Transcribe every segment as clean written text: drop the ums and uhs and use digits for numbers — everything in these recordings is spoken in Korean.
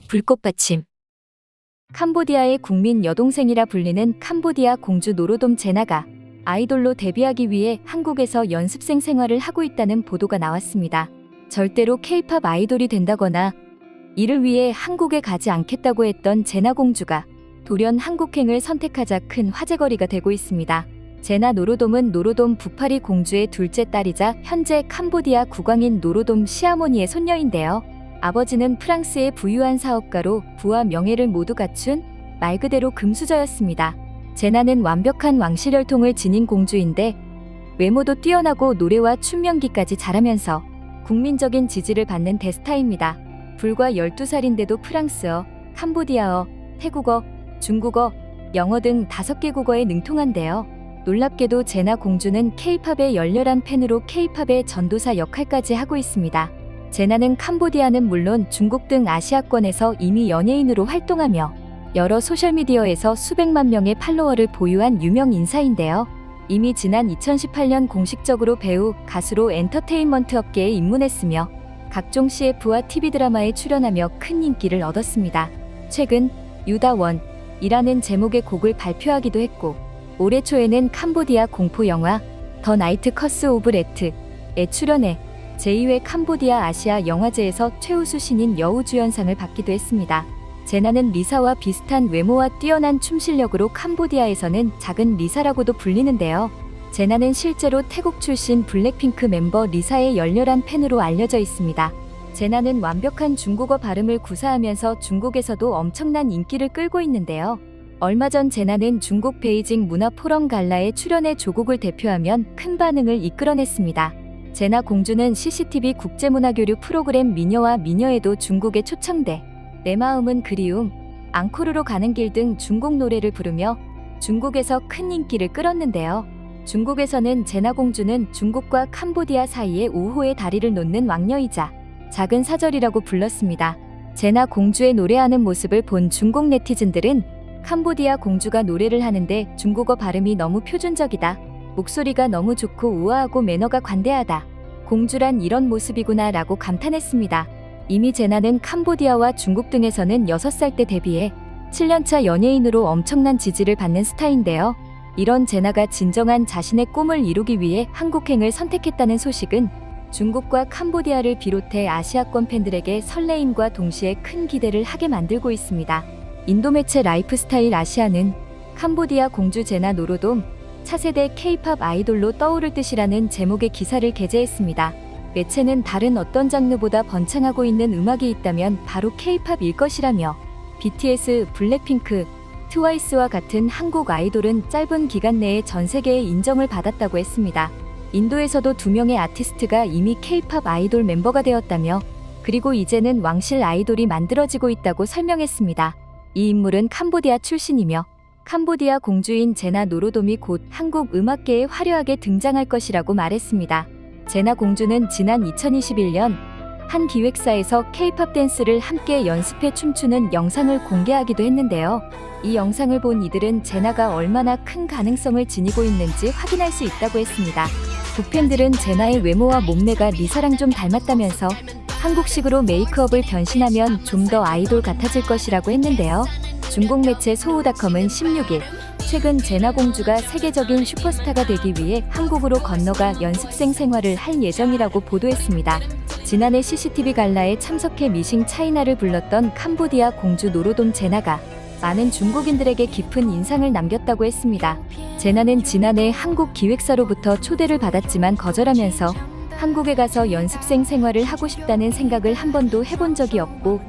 불꽃받침. 캄보디아의 국민 여동생이라 불리는 캄보디아 공주 노로돔 제나가 아이돌로 데뷔하기 위해 한국에서 연습생 생활을 하고 있다는 보도가 나왔습니다. 절대로 K-팝 아이돌이 된다거나 이를 위해 한국에 가지 않겠다고 했던 제나 공주가 돌연 한국행을 선택하자 큰 화제거리가 되고 있습니다. 제나 노로돔은 노로돔 부파리 공주의 둘째 딸이자 현재 캄보디아 국왕인 노로돔 시아모니의 손녀인데요. 아버지는 프랑스의 부유한 사업가로 부와 명예를 모두 갖춘 말 그대로 금수저였습니다. 제나는 완벽한 왕실혈통을 지닌 공주인데 외모도 뛰어나고 노래와 춤 연기까지 잘하면서 국민적인 지지를 받는 대스타입니다. 불과 12살인데도 프랑스어, 캄보디아어, 태국어, 중국어, 영어 등 5개 국어에 능통한데요. 놀랍게도 제나 공주는 K-팝의 열렬한 팬으로 K-팝의 전도사 역할까지 하고 있습니다. 제나는 캄보디아는 물론 중국 등 아시아권에서 이미 연예인으로 활동하며 여러 소셜미디어에서 수백만 명의 팔로워를 보유한 유명 인사인데요. 이미 지난 2018년 공식적으로 배우, 가수로 엔터테인먼트 업계에 입문했으며 각종 CF와 TV 드라마에 출연하며 큰 인기를 얻었습니다. 최근 유다원이라는 제목의 곡을 발표하기도 했고 올해 초에는 캄보디아 공포 영화 더 나이트 커스 오브 레트에 출연해 제2회 캄보디아 아시아 영화제에서 최우수 신인 여우주연상을 받기도 했습니다. 제나는 리사와 비슷한 외모와 뛰어난 춤 실력으로 캄보디아에서는 작은 리사라고도 불리는데요. 제나는 실제로 태국 출신 블랙핑크 멤버 리사의 열렬한 팬으로 알려져 있습니다. 제나는 완벽한 중국어 발음을 구사하면서 중국에서도 엄청난 인기를 끌고 있는데요. 얼마 전 제나는 중국 베이징 문화포럼 갈라에 출연해 조국을 대표하면 큰 반응을 이끌어냈습니다. 제나 공주는 CCTV 국제문화교류 프로그램 미녀와 미녀에도 중국에 초청돼 내 마음은 그리움, 앙코르로 가는 길 등 중국 노래를 부르며 중국에서 큰 인기를 끌었는데요. 중국에서는 제나 공주는 중국과 캄보디아 사이에 우호의 다리를 놓는 왕녀이자 작은 사절이라고 불렀습니다. 제나 공주의 노래하는 모습을 본 중국 네티즌들은 캄보디아 공주가 노래를 하는데 중국어 발음이 너무 표준적이다. 목소리가 너무 좋고 우아하고 매너가 관대하다. 공주란 이런 모습이구나 라고 감탄했습니다. 이미 제나는 캄보디아와 중국 등에서는 6살 때 데뷔해 7년차 연예인으로 엄청난 지지를 받는 스타인데요. 이런 제나가 진정한 자신의 꿈을 이루기 위해 한국행을 선택했다는 소식은 중국과 캄보디아를 비롯해 아시아권 팬들에게 설레임과 동시에 큰 기대를 하게 만들고 있습니다. 인도 매체 라이프스타일 아시아는 캄보디아 공주 제나 노로돔 차세대 K-팝 아이돌로 떠오를 듯이라는 제목의 기사를 게재했습니다. 매체는 다른 어떤 장르보다 번창하고 있는 음악이 있다면 바로 K-팝일 것이라며 BTS, 블랙핑크, 트와이스와 같은 한국 아이돌은 짧은 기간 내에 전 세계의 인정을 받았다고 했습니다. 인도에서도 2명의 아티스트가 이미 K-팝 아이돌 멤버가 되었다며 그리고 이제는 왕실 아이돌이 만들어지고 있다고 설명했습니다. 이 인물은 캄보디아 출신이며 캄보디아 공주인 제나 노로돔이 곧 한국 음악계에 화려하게 등장할 것이라고 말했습니다. 제나 공주는 지난 2021년 한 기획사에서 K-팝 댄스를 함께 연습해 춤추는 영상을 공개하기도 했는데요. 이 영상을 본 이들은 제나가 얼마나 큰 가능성을 지니고 있는지 확인할 수 있다고 했습니다. 북팬들은 제나의 외모와 몸매가 리사랑 좀 닮았다면서 한국식으로 메이크업을 변신하면 좀 더 아이돌 같아질 것이라고 했는데요. 중국 매체 소우닷컴은 16일 최근 제나 공주가 세계적인 슈퍼스타가 되기 위해 한국으로 건너가 연습생 생활을 할 예정이라고 보도했습니다. 지난해 CCTV 갈라에 참석해 미싱 차이나를 불렀던 캄보디아 공주 노로돔 제나가 많은 중국인들에게 깊은 인상을 남겼다고 했습니다. 제나는 지난해 한국 기획사로부터 초대를 받았지만 거절하면서 한국에 가서 연습생 생활을 하고 싶다는 생각을 한 번도 해본 적이 없고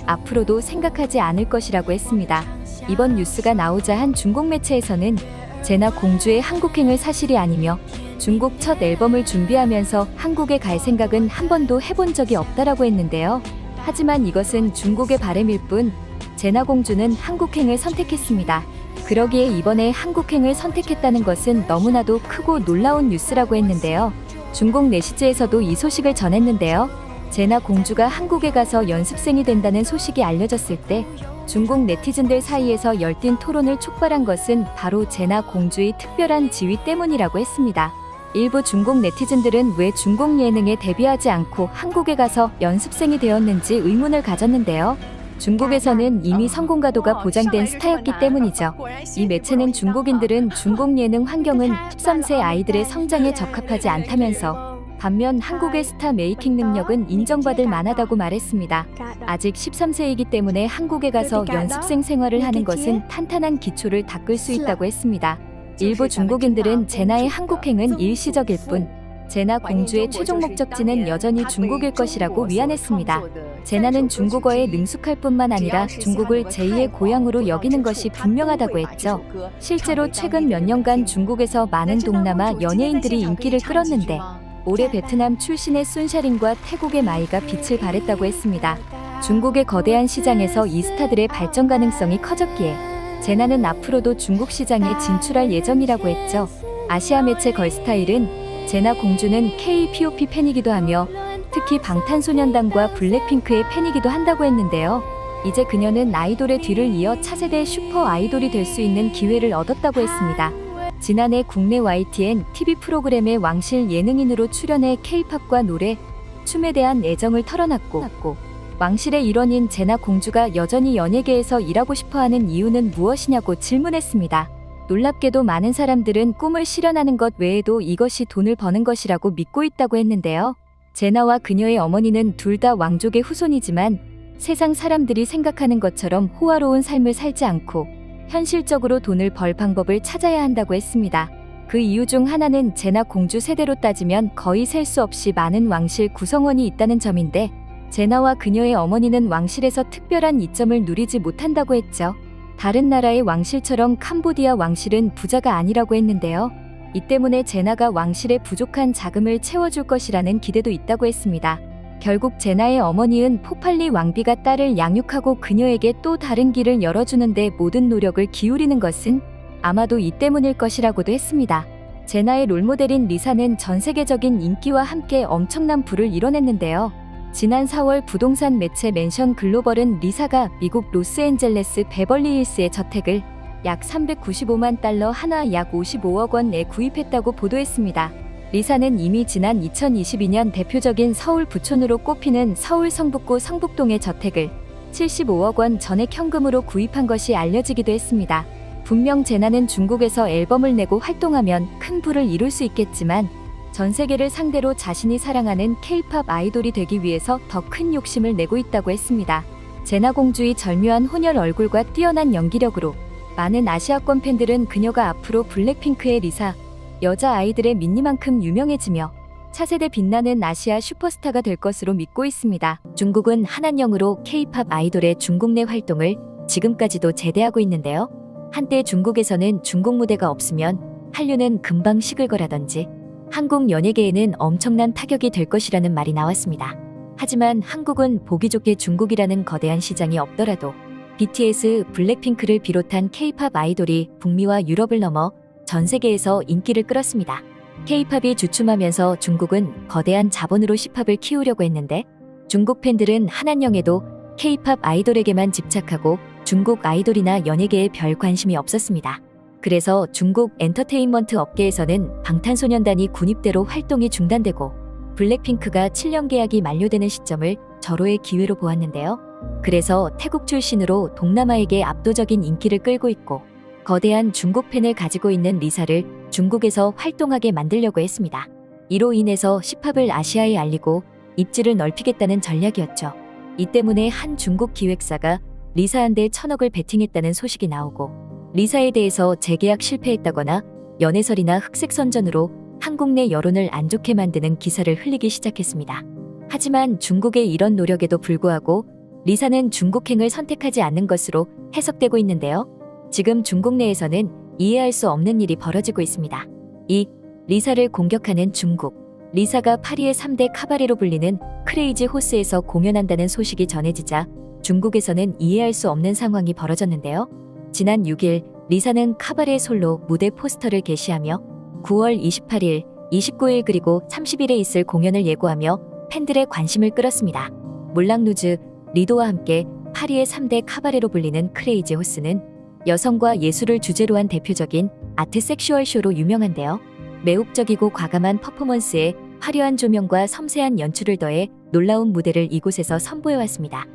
앞으로도 생각하지 않을 것이라고 했습니다. 이번 뉴스가 나오자 한 중국 매체에서는 제나 공주의 한국행을 사실이 아니며 중국 첫 앨범을 준비하면서 한국에 갈 생각은 한 번도 해본 적이 없다라고 했는데요. 하지만 이것은 중국의 바람일 뿐 제나 공주는 한국행을 선택했습니다. 그러기에 이번에 한국행을 선택했다는 것은 너무나도 크고 놀라운 뉴스라고 했는데요. 중국 내시즈에서도 이 소식을 전했는데요. 제나 공주가 한국에 가서 연습생이 된다는 소식이 알려졌을 때 중국 네티즌들 사이에서 열띤 토론을 촉발한 것은 바로 제나 공주의 특별한 지위 때문이라고 했습니다. 일부 중국 네티즌들은 왜 중국 예능에 데뷔하지 않고 한국에 가서 연습생이 되었는지 의문을 가졌는데요. 중국에서는 이미 성공 가도가 보장된 스타였기 때문이죠. 이 매체는 중국인들은 중국 예능 환경은 13세 아이들의 성장에 적합하지 않다면서 반면 한국의 스타 메이킹 능력은 인정받을 만하다고 말했습니다. 아직 13세이기 때문에 한국에 가서 연습생 생활을 하는 것은 탄탄한 기초를 닦을 수 있다고 했습니다. 일부 중국인들은 제나의 한국행은 일시적일 뿐 제나 공주의 최종 목적지는 여전히 중국일 것이라고 위안했습니다. 제나는 중국어에 능숙할 뿐만 아니라 중국을 제2의 고향으로 여기는 것이 분명하다고 했죠. 실제로 최근 몇 년간 중국에서 많은 동남아 연예인들이 인기를 끌었는데 올해 베트남 출신의 순샤린과 태국의 마이가 빛을 발했다고 했습니다. 중국의 거대한 시장에서 이 스타들의 발전 가능성이 커졌기에 제나는 앞으로도 중국 시장에 진출할 예정이라고 했죠. 아시아 매체 걸스타일은 제나 공주는 K-pop 팬이기도 하며 특히 방탄소년단과 블랙핑크의 팬이기도 한다고 했는데요. 이제 그녀는 아이돌의 뒤를 이어 차세대 슈퍼 아이돌이 될 수 있는 기회를 얻었다고 했습니다. 지난해 국내 YTN TV 프로그램의 왕실 예능인으로 출연해 K-팝과 노래, 춤에 대한 애정을 털어놨고 왕실의 일원인 제나 공주가 여전히 연예계에서 일하고 싶어하는 이유는 무엇이냐고 질문했습니다. 놀랍게도 많은 사람들은 꿈을 실현하는 것 외에도 이것이 돈을 버는 것이라고 믿고 있다고 했는데요. 제나와 그녀의 어머니는 둘 다 왕족의 후손이지만 세상 사람들이 생각하는 것처럼 호화로운 삶을 살지 않고 현실적으로 돈을 벌 방법을 찾아야 한다고 했습니다. 그 이유 중 하나는 제나 공주 세대로 따지면 거의 셀 수 없이 많은 왕실 구성원이 있다는 점인데 제나와 그녀의 어머니는 왕실에서 특별한 이점을 누리지 못한다고 했죠. 다른 나라의 왕실처럼 캄보디아 왕실은 부자가 아니라고 했는데요. 이 때문에 제나가 왕실의 부족한 자금을 채워줄 것이라는 기대도 있다고 했습니다. 결국 제나의 어머니는 포팔리 왕비가 딸을 양육하고 그녀에게 또 다른 길을 열어주는데 모든 노력을 기울이는 것은 아마도 이 때문일 것이라고도 했습니다. 제나의 롤모델인 리사는 전 세계적인 인기와 함께 엄청난 부를 이뤄냈는데요. 지난 4월 부동산 매체 맨션 글로벌은 리사가 미국 로스앤젤레스 베벌리힐스의 저택을 약 395만 달러 하나 약 55억 원에 구입했다고 보도했습니다. 리사는 이미 지난 2022년 대표적인 서울 부촌으로 꼽히는 서울 성북구 성북동의 저택을 75억 원 전액 현금으로 구입한 것이 알려지기도 했습니다. 분명 제나는 중국에서 앨범을 내고 활동하면 큰 부를 이룰 수 있겠지만 전 세계를 상대로 자신이 사랑하는 K-팝 아이돌이 되기 위해서 더 큰 욕심을 내고 있다고 했습니다. 제나 공주의 절묘한 혼혈 얼굴과 뛰어난 연기력으로 많은 아시아권 팬들은 그녀가 앞으로 블랙핑크의 리사, 여자 아이들의 민니만큼 유명해지며 차세대 빛나는 아시아 슈퍼스타가 될 것으로 믿고 있습니다. 중국은 한한령으로 K-팝 아이돌의 중국 내 활동을 지금까지도 제대하고 있는데요. 한때 중국에서는 중국 무대가 없으면 한류는 금방 식을 거라든지 한국 연예계에는 엄청난 타격이 될 것이라는 말이 나왔습니다. 하지만 한국은 보기 좋게 중국이라는 거대한 시장이 없더라도 BTS, 블랙핑크를 비롯한 K-팝 아이돌이 북미와 유럽을 넘어 전 세계에서 인기를 끌었습니다. K-팝이 주춤하면서 중국은 거대한 자본으로 C팝을 키우려고 했는데 중국 팬들은 한한령에도 K-팝 아이돌에게만 집착하고 중국 아이돌이나 연예계에 별 관심이 없었습니다. 그래서 중국 엔터테인먼트 업계에서는 방탄소년단이 군입대로 활동이 중단되고 블랙핑크가 7년 계약이 만료되는 시점을 절호의 기회로 보았는데요. 그래서 태국 출신으로 동남아에게 압도적인 인기를 끌고 있고 거대한 중국 팬을 가지고 있는 리사를 중국에서 활동하게 만들려고 했습니다. 이로 인해서 C팝을 아시아에 알리고 입지를 넓히겠다는 전략이었죠. 이 때문에 한 중국 기획사가 리사한테 1,000억을 베팅했다는 소식이 나오고 리사에 대해서 재계약 실패했다거나 연애설이나 흑색 선전으로 한국 내 여론을 안 좋게 만드는 기사를 흘리기 시작했습니다. 하지만 중국의 이런 노력에도 불구하고 리사는 중국행을 선택하지 않는 것으로 해석되고 있는데요. 지금 중국 내에서는 이해할 수 없는 일이 벌어지고 있습니다. 이 리사를 공격하는 중국. 리사가 파리의 3대 카바레로 불리는 크레이지 호스에서 공연한다는 소식이 전해지자 중국에서는 이해할 수 없는 상황이 벌어졌는데요. 지난 6일 리사는 카바레 솔로 무대 포스터를 게시하며 9월 28일, 29일 그리고 30일에 있을 공연을 예고하며 팬들의 관심을 끌었습니다. 몰랑루즈, 리도와 함께 파리의 3대 카바레로 불리는 크레이지 호스는 여성과 예술을 주제로 한 대표적인 아트 섹슈얼 쇼로 유명한데요. 매혹적이고 과감한 퍼포먼스에 화려한 조명과 섬세한 연출을 더해 놀라운 무대를 이곳에서 선보여왔습니다.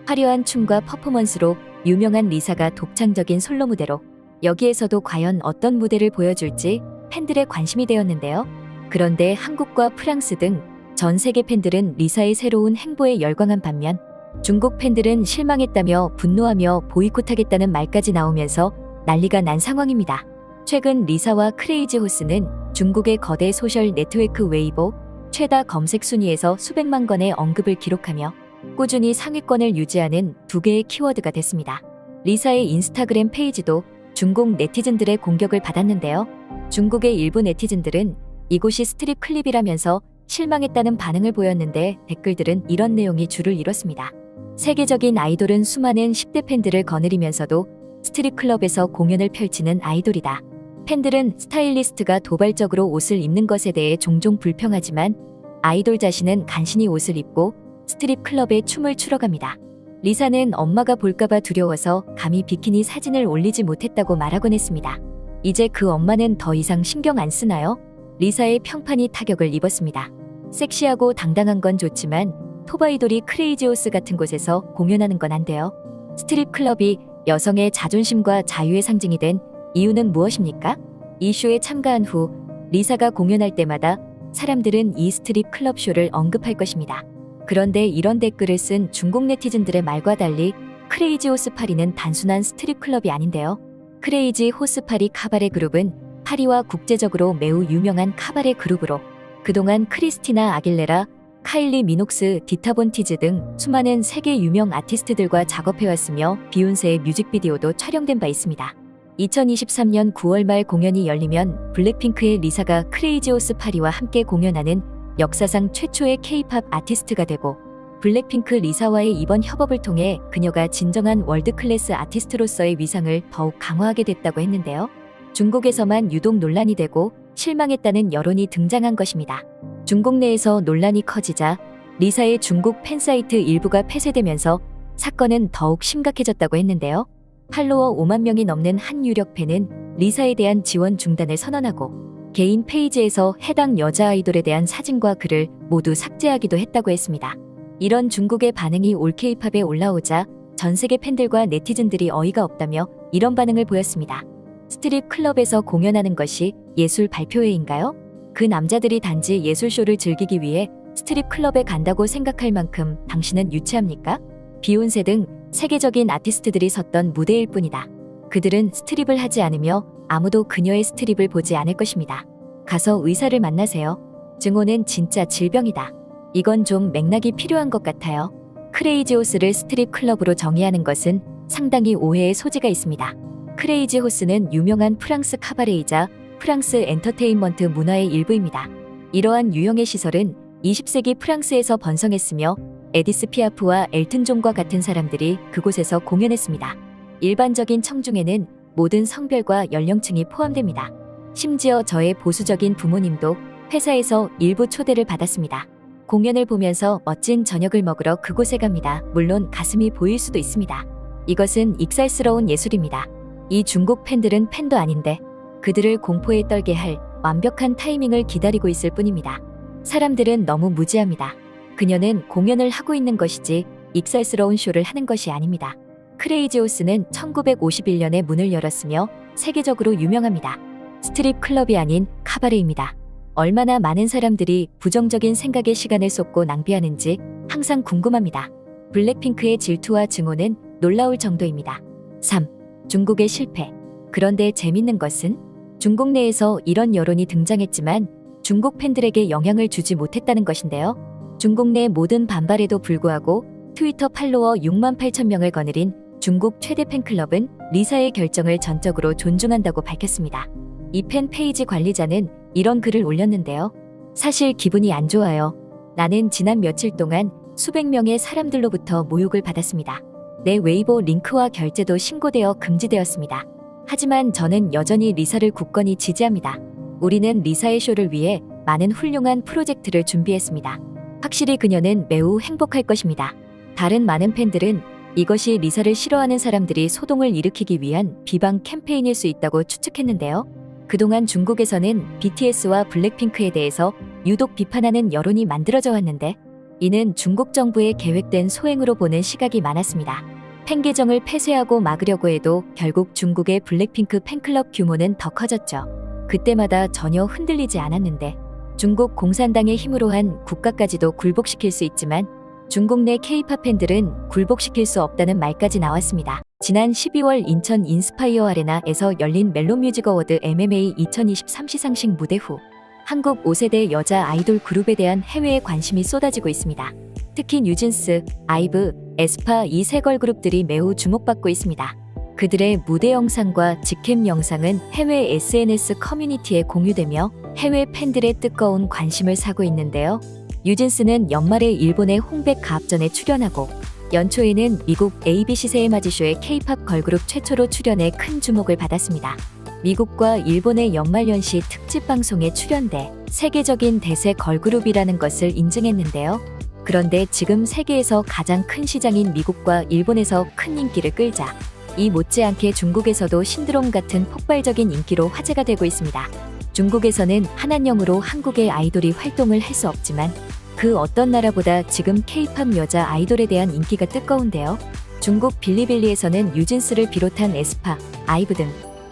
화려한 춤과 퍼포먼스로 유명한 리사가 독창적인 솔로 무대로 여기에서도 과연 어떤 무대를 보여줄지 팬들의 관심이 되었는데요. 그런데 한국과 프랑스 등 전 세계 팬들은 리사의 새로운 행보에 열광한 반면 중국 팬들은 실망했다며 분노하며 보이콧하겠다는 말까지 나오면서 난리가 난 상황입니다. 최근 리사와 크레이지 호스는 중국의 거대 소셜 네트워크 웨이보 최다 검색 순위에서 수백만 건의 언급을 기록하며 꾸준히 상위권을 유지하는 두 개의 키워드가 됐습니다. 리사의 인스타그램 페이지도 중국 네티즌들의 공격을 받았는데요. 중국의 일부 네티즌들은 이곳이 스트립 클립이라면서 실망했다는 반응을 보였는데 댓글들은 이런 내용이 줄을 이뤘습니다. 세계적인 아이돌은 수많은 10대 팬들을 거느리면서도 스트립 클럽에서 공연을 펼치는 아이돌이다. 팬들은 스타일리스트가 도발적으로 옷을 입는 것에 대해 종종 불평하지만 아이돌 자신은 간신히 옷을 입고 스트립 클럽에 춤을 추러 갑니다. 리사는 엄마가 볼까봐 두려워서 감히 비키니 사진을 올리지 못했다고 말하곤 했습니다. 이제 그 엄마는 더 이상 신경 안 쓰나요? 리사의 평판이 타격을 입었습니다. 섹시하고 당당한 건 좋지만 톱아이돌이 크레이지호스 같은 곳에서 공연하는 건 안 돼요. 스트립 클럽이 여성의 자존심과 자유의 상징이 된 이유는 무엇입니까? 이 쇼에 참가한 후 리사가 공연할 때마다 사람들은 이 스트립 클럽 쇼를 언급할 것입니다. 그런데 이런 댓글을 쓴 중국 네티즌들의 말과 달리 크레이지 호스 파리는 단순한 스트립 클럽이 아닌데요. 크레이지 호스 파리 카바레 그룹은 파리와 국제적으로 매우 유명한 카바레 그룹으로 그동안 크리스티나 아길레라, 카일리 미녹스, 디타 본티즈 등 수많은 세계 유명 아티스트들과 작업해왔으며 비욘세의 뮤직비디오도 촬영된 바 있습니다. 2023년 9월 말 공연이 열리면 블랙핑크의 리사가 크레이지 호스 파리와 함께 공연하는 역사상 최초의 K-팝 아티스트가 되고 블랙핑크 리사와의 이번 협업을 통해 그녀가 진정한 월드클래스 아티스트로서의 위상을 더욱 강화하게 됐다고 했는데요. 중국에서만 유독 논란이 되고 실망했다는 여론이 등장한 것입니다. 중국 내에서 논란이 커지자 리사의 중국 팬사이트 일부가 폐쇄되면서 사건은 더욱 심각해졌다고 했는데요. 팔로워 5만 명이 넘는 한 유력 팬은 리사에 대한 지원 중단을 선언하고 개인 페이지에서 해당 여자 아이돌에 대한 사진과 글을 모두 삭제하기도 했다고 했습니다. 이런 중국의 반응이 올 K-팝에 올라오자 전 세계 팬들과 네티즌들이 어이가 없다며 이런 반응을 보였습니다. 스트립 클럽에서 공연하는 것이 예술 발표회인가요? 그 남자들이 단지 예술쇼를 즐기기 위해 스트립 클럽에 간다고 생각할 만큼 당신은 유치합니까? 비욘세 등 세계적인 아티스트들이 섰던 무대일 뿐이다. 그들은 스트립을 하지 않으며 아무도 그녀의 스트립을 보지 않을 것입니다. 가서 의사를 만나세요. 증오는 진짜 질병이다. 이건 좀 맥락이 필요한 것 같아요. 크레이지 호스를 스트립 클럽으로 정의하는 것은 상당히 오해의 소지가 있습니다. 크레이지 호스는 유명한 프랑스 카바레이자 프랑스 엔터테인먼트 문화의 일부입니다. 이러한 유형의 시설은 20세기 프랑스에서 번성했으며 에디스 피아프와 엘튼 존과 같은 사람들이 그곳에서 공연했습니다. 일반적인 청중에는 모든 성별과 연령층이 포함됩니다. 심지어 저의 보수적인 부모님도 회사에서 일부 초대를 받았습니다. 공연을 보면서 멋진 저녁을 먹으러 그곳에 갑니다. 물론 가슴이 보일 수도 있습니다. 이것은 익살스러운 예술입니다. 이 중국 팬들은 팬도 아닌데 그들을 공포에 떨게 할 완벽한 타이밍을 기다리고 있을 뿐입니다. 사람들은 너무 무지합니다. 그녀는 공연을 하고 있는 것이지 익살스러운 쇼를 하는 것이 아닙니다. 크레이지 호스는 1951년에 문을 열었으며 세계적으로 유명합니다. 스트립 클럽이 아닌 카바레입니다. 얼마나 많은 사람들이 부정적인 생각에 시간을 쏟고 낭비하는지 항상 궁금합니다. 블랙핑크의 질투와 증오는 놀라울 정도입니다. 3. 중국의 실패. 그런데 재밌는 것은 중국 내에서 이런 여론이 등장했지만 중국 팬들에게 영향을 주지 못했다는 것인데요. 중국 내 모든 반발에도 불구하고 트위터 팔로워 6만 8천 명을 거느린 중국 최대 팬클럽은 리사의 결정을 전적으로 존중한다고 밝혔습니다. 이 팬 페이지 관리자는 이런 글을 올렸는데요. 사실 기분이 안 좋아요. 나는 지난 며칠 동안 수백 명의 사람들로부터 모욕을 받았습니다. 내 웨이보 링크와 결제도 신고되어 금지되었습니다. 하지만 저는 여전히 리사를 굳건히 지지합니다. 우리는 리사의 쇼를 위해 많은 훌륭한 프로젝트를 준비했습니다. 확실히 그녀는 매우 행복할 것입니다. 다른 많은 팬들은 이것이 리사를 싫어하는 사람들이 소동을 일으키기 위한 비방 캠페인일 수 있다고 추측했는데요. 그동안 중국에서는 BTS와 블랙핑크에 대해서 유독 비판하는 여론이 만들어져 왔는데 이는 중국 정부의 계획된 소행으로 보는 시각이 많았습니다. 팬 계정을 폐쇄하고 막으려고 해도 결국 중국의 블랙핑크 팬클럽 규모는 더 커졌죠. 그때마다 전혀 흔들리지 않았는데 중국 공산당의 힘으로 한 국가까지도 굴복시킬 수 있지만 중국 내 K-팝 팬들은 굴복시킬 수 없다는 말까지 나왔습니다. 지난 12월 인천 인스파이어 아레나에서 열린 멜론뮤직 어워드 MMA 2023 시상식 무대 후 한국 5세대 여자 아이돌 그룹에 대한 해외의 관심이 쏟아지고 있습니다. 특히 뉴진스, 아이브, 에스파 이 세 걸그룹들이 매우 주목받고 있습니다. 그들의 무대 영상과 직캠 영상은 해외 SNS 커뮤니티에 공유되며 해외 팬들의 뜨거운 관심을 사고 있는데요. 뉴진스는 연말에 일본의 홍백 가합전에 출연하고 연초에는 미국 ABC 세이마지쇼의 K-팝 걸그룹 최초로 출연해 큰 주목을 받았습니다. 미국과 일본의 연말연시 특집 방송에 출연돼 세계적인 대세 걸그룹이라는 것을 인증했는데요. 그런데 지금 세계에서 가장 큰 시장인 미국과 일본에서 큰 인기를 끌자 이 못지않게 중국에서도 신드롬 같은 폭발적인 인기로 화제가 되고 있습니다. 중국에서는 한한령으로 한국의 아이돌이 활동을 할 수 없지만 그 어떤 나라보다 지금 K-팝 여자 아이돌에 대한 인기가 뜨거운데요. 중국 빌리빌리에서는 뉴진스를 비롯한 에스파, 아이브 등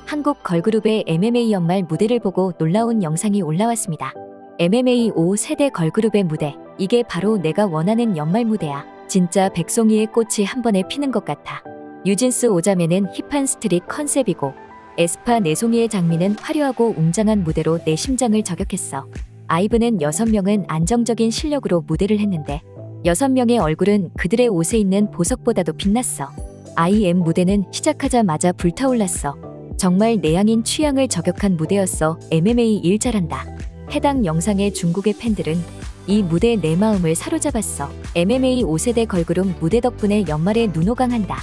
한국 걸그룹의 MMA 연말 무대를 보고 놀라운 영상이 올라왔습니다. MMA 5세대 걸그룹의 무대, 이게 바로 내가 원하는 연말 무대야. 진짜 백송이의 꽃이 한 번에 피는 것 같아. 뉴진스 오자매는 힙한 스트릿 컨셉이고 에스파 내송이의 장미는 화려하고 웅장한 무대로 내 심장을 저격했어. 아이브는 6명은 안정적인 실력으로 무대를 했는데 6명의 얼굴은 그들의 옷에 있는 보석보다도 빛났어. IM 무대는 시작하자마자 불타올랐어. 정말 내향인 취향을 저격한 무대였어. MMA 일 잘한다. 해당 영상의 중국의 팬들은 이 무대에 내 마음을 사로잡았어. MMA 5세대 걸그룹 무대 덕분에 연말에 눈호강한다.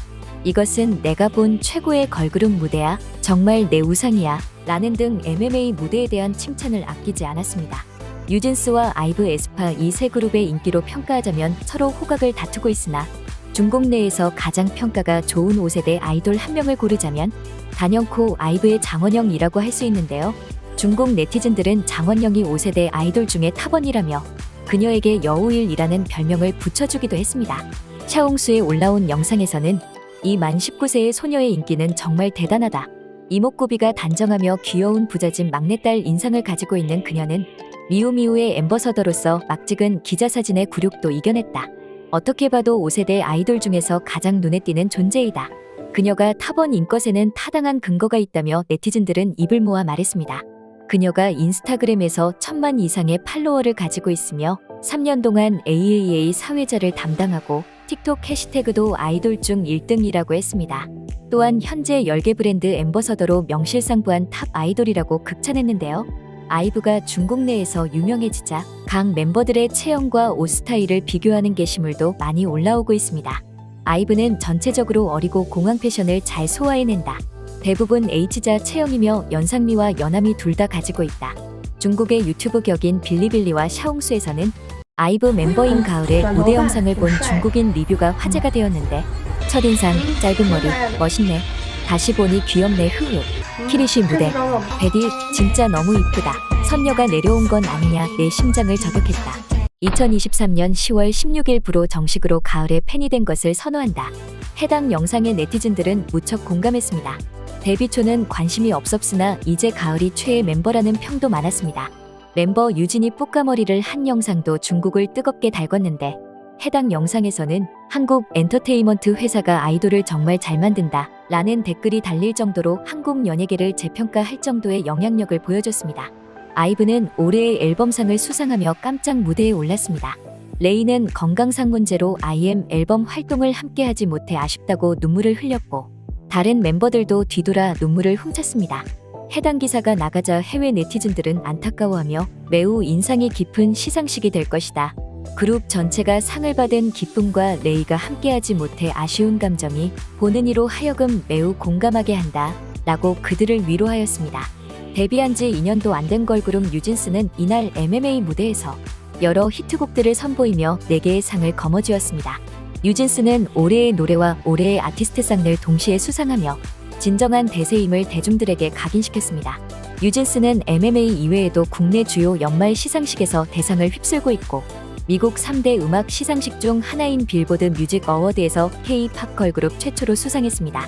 이것은 내가 본 최고의 걸그룹 무대야. 정말 내 우상이야. 라는 등 MMA 무대에 대한 칭찬을 아끼지 않았습니다. 뉴진스와 아이브, 에스파 이 세 그룹의 인기로 평가하자면 서로 호각을 다투고 있으나 중국 내에서 가장 평가가 좋은 5세대 아이돌 한 명을 고르자면 단연코 아이브의 장원영이라고 할 수 있는데요. 중국 네티즌들은 장원영이 5세대 아이돌 중에 탑원이라며 그녀에게 여우일이라는 별명을 붙여주기도 했습니다. 샤옹수에 올라온 영상에서는 이 만 19세의 소녀의 인기는 정말 대단하다. 이목구비가 단정하며 귀여운 부잣집 막내딸 인상을 가지고 있는 그녀는 미우미우의 앰버서더로서 막 찍은 기자사진의 굴욕도 이겨냈다. 어떻게 봐도 5세대 아이돌 중에서 가장 눈에 띄는 존재이다. 그녀가 탑원 인것에는 타당한 근거가 있다며 네티즌들은 입을 모아 말했습니다. 그녀가 인스타그램에서 1000만 이상의 팔로워를 가지고 있으며 3년 동안 AAA 사회자를 담당하고 틱톡 해시태그도 아이돌 중 1등이라고 했습니다. 또한 현재 10개 브랜드 앰버서더로 명실상부한 탑 아이돌이라고 극찬했는데요. 아이브가 중국 내에서 유명해지자 각 멤버들의 체형과 옷 스타일을 비교하는 게시물도 많이 올라오고 있습니다. 아이브는 전체적으로 어리고 공항 패션을 잘 소화해낸다. 대부분 H자 체형이며 연상미와 연하미 둘 다 가지고 있다. 중국의 유튜브 격인 빌리빌리와 샤옹수에서는 아이브 멤버인 가을의 무대 영상을 본 중국인 리뷰가 화제가 되었는데 첫인상, 짧은 머리, 멋있네. 다시 보니 귀엽네. 흐흐. 키리쉬 무대. 베디 진짜 너무 이쁘다. 선녀가 내려온 건 아니냐. 내 심장을 저격했다. 2023년 10월 16일부로 정식으로 가을의 팬이 된 것을 선호한다. 해당 영상의 네티즌들은 무척 공감했습니다. 데뷔 초는 관심이 없었으나 이제 가을이 최애 멤버라는 평도 많았습니다. 멤버 유진이 뽀까머리를 한 영상도 중국을 뜨겁게 달궜는데 해당 영상에서는 한국 엔터테인먼트 회사가 아이돌을 정말 잘 만든다 라는 댓글이 달릴 정도로 한국 연예계를 재평가할 정도의 영향력을 보여줬습니다. 아이브는 올해의 앨범상을 수상하며 깜짝 무대에 올랐습니다. 레이는 건강상 문제로 IM 앨범 활동을 함께하지 못해 아쉽다고 눈물을 흘렸고 다른 멤버들도 뒤돌아 눈물을 훔쳤습니다. 해당 기사가 나가자 해외 네티즌들은 안타까워하며 매우 인상이 깊은 시상식이 될 것이다. 그룹 전체가 상을 받은 기쁨과 레이가 함께하지 못해 아쉬운 감정이 보는 이로 하여금 매우 공감하게 한다 라고 그들을 위로하였습니다. 데뷔한 지 2년도 안 된 걸그룹 뉴진스는 이날 MMA 무대에서 여러 히트곡들을 선보이며 4개의 상을 거머쥐었습니다. 뉴진스는 올해의 노래와 올해의 아티스트상을 동시에 수상하며 진정한 대세임을 대중들에게 각인시켰습니다. 뉴진스는 MMA 이외에도 국내 주요 연말 시상식에서 대상을 휩쓸고 있고 미국 3대 음악 시상식 중 하나인 빌보드 뮤직 어워드에서 K-팝 걸그룹 최초로 수상했습니다.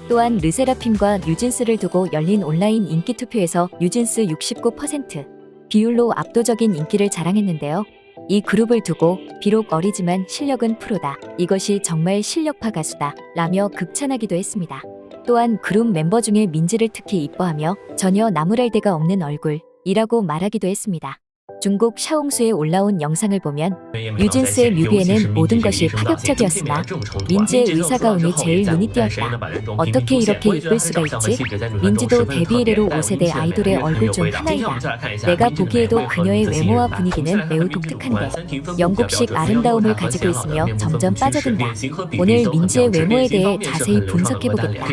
또한 르세라핌과 뉴진스를 두고 열린 온라인 인기 투표에서 뉴진스 69% 비율로 압도적인 인기를 자랑했는데요. 이 그룹을 두고 비록 어리지만 실력은 프로다. 이것이 정말 실력파 가수다. 라며 극찬하기도 했습니다. 또한 그룹 멤버 중에 민지를 특히 이뻐하며 전혀 나무랄 데가 없는 얼굴이라고 말하기도 했습니다. 중국 샤옹수에 올라온 영상을 보면 뉴진스의 뮤비에는 모든 것이 파격적이었으나 민지의 의사 가운이 제일 눈이 띄었다. 어떻게 이렇게 이쁠 수가 있지? 민지도 데뷔 이래로 5세대 아이돌의 얼굴 중 하나이다. 내가 보기에도 그녀의 외모와 분위기는 매우 독특한데 영국식 아름다움을 가지고 있으며 점점 빠져든다. 오늘 민지의 외모에 대해 자세히 분석해보겠다.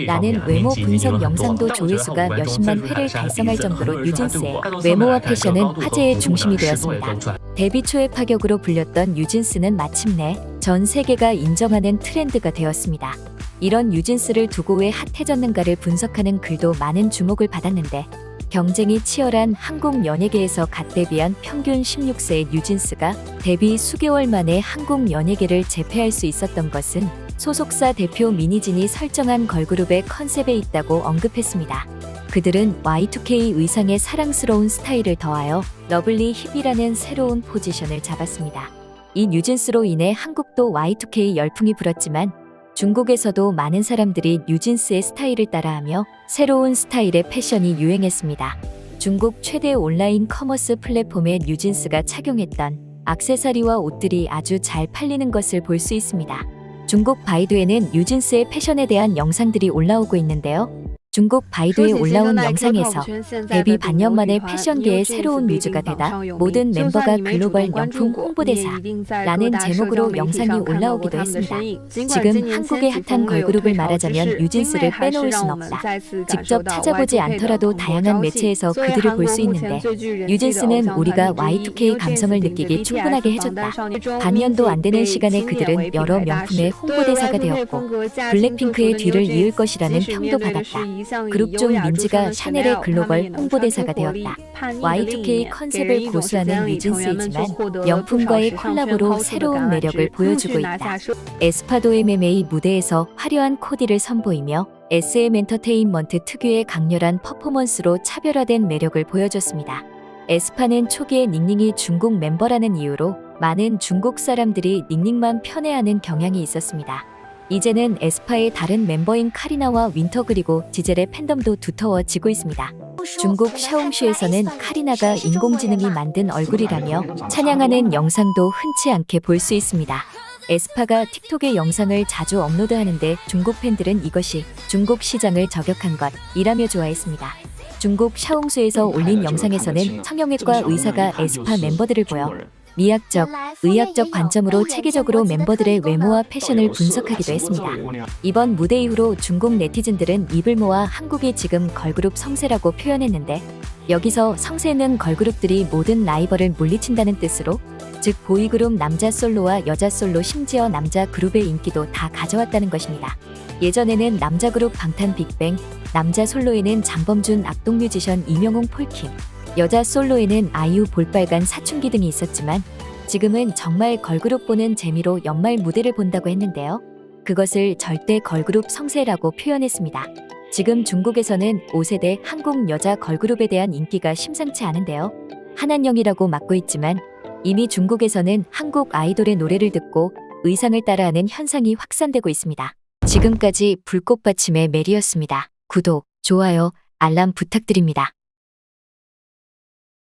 라는 외모 분석 영상도 조회수가 몇십만 회를 달성할 정도로 뉴진스의 외모와 패션은 화제의 중심이 되었습니다. 데뷔 초의 파격으로 불렸던 뉴진스는 마침내 전 세계가 인정하는 트렌드가 되었습니다. 이런 뉴진스를 두고 왜 핫해졌는가를 분석하는 글도 많은 주목을 받았는데 경쟁이 치열한 한국 연예계에서 갓 데뷔한 평균 16세의 뉴진스가 데뷔 수개월 만에 한국 연예계를 제패할 수 있었던 것은 소속사 대표 미니진이 설정한 걸그룹의 컨셉에 있다고 언급했습니다. 그들은 Y2K 의상의 사랑스러운 스타일을 더하여 러블리 힙이라는 새로운 포지션을 잡았습니다. 이 뉴진스로 인해 한국도 Y2K 열풍이 불었지만 중국에서도 많은 사람들이 뉴진스의 스타일을 따라하며 새로운 스타일의 패션이 유행했습니다. 중국 최대 온라인 커머스 플랫폼에 뉴진스가 착용했던 액세서리와 옷들이 아주 잘 팔리는 것을 볼 수 있습니다. 중국 바이두에는 뉴진스의 패션에 대한 영상들이 올라오고 있는데요. 중국 바이두에 올라온 영상에서 데뷔 반년 만에 패션계의 새로운 뮤즈가 되다 모든 멤버가 글로벌 명품 홍보대사라는 제목으로 영상이 올라오기도 했습니다. 지금 한국의 핫한 걸그룹을 말하자면 뉴진스를 빼놓을 순 없다. 직접 찾아보지 않더라도 다양한 매체에서 그들을 볼 수 있는데 뉴진스는 우리가 Y2K 감성을 느끼기 충분하게 해줬다. 반년도 안 되는 시간에 그들은 여러 명품의 홍보대사가 되었고 블랙핑크의 뒤를 이을 것이라는 평도 받았다. 그룹 중 민지가 샤넬의 글로벌 홍보대사가 되었다. Y2K 컨셉을 고수하는 뉴진스이지만 명품과의 콜라보로 새로운 매력을 보여주고 있다. 에스파도 MMA 무대에서 화려한 코디를 선보이며 SM 엔터테인먼트 특유의 강렬한 퍼포먼스로 차별화된 매력을 보여줬습니다. 에스파는 초기에 닝닝이 중국 멤버라는 이유로 많은 중국 사람들이 닝닝만 편애하는 경향이 있었습니다. 이제는 에스파의 다른 멤버인 카리나와 윈터 그리고 지젤의 팬덤도 두터워지고 있습니다. 중국 샤옹슈에서는 카리나가 인공지능이 만든 얼굴이라며 찬양하는 영상도 흔치 않게 볼 수 있습니다. 에스파가 틱톡에 영상을 자주 업로드하는데 중국 팬들은 이것이 중국 시장을 저격한 것이라며 좋아했습니다. 중국 샤옹수에서 올린 영상에서는 성형외과 의사가 에스파 멤버들을 보여 미학적, 의학적 관점으로 체계적으로 멤버들의 외모와 패션을 분석하기도 했습니다. 이번 무대 이후로 중국 네티즌들은 입을 모아 한국이 지금 걸그룹 성세라고 표현했는데 여기서 성세는 걸그룹들이 모든 라이벌을 물리친다는 뜻으로 즉 보이그룹 남자 솔로와 여자 솔로 심지어 남자 그룹의 인기도 다 가져왔다는 것입니다. 예전에는 남자 그룹 방탄 빅뱅, 남자 솔로에는 장범준 악동 뮤지션 이명웅 폴킴, 여자 솔로에는 아이유 볼빨간 사춘기 등이 있었지만 지금은 정말 걸그룹 보는 재미로 연말 무대를 본다고 했는데요. 그것을 절대 걸그룹 성세라고 표현했습니다. 지금 중국에서는 5세대 한국 여자 걸그룹에 대한 인기가 심상치 않은데요. 한한영이라고 맡고 있지만 이미 중국에서는 한국 아이돌의 노래를 듣고 의상을 따라하는 현상이 확산되고 있습니다. 지금까지 불꽃받침의 메리였습니다. 구독, 좋아요, 알람 부탁드립니다.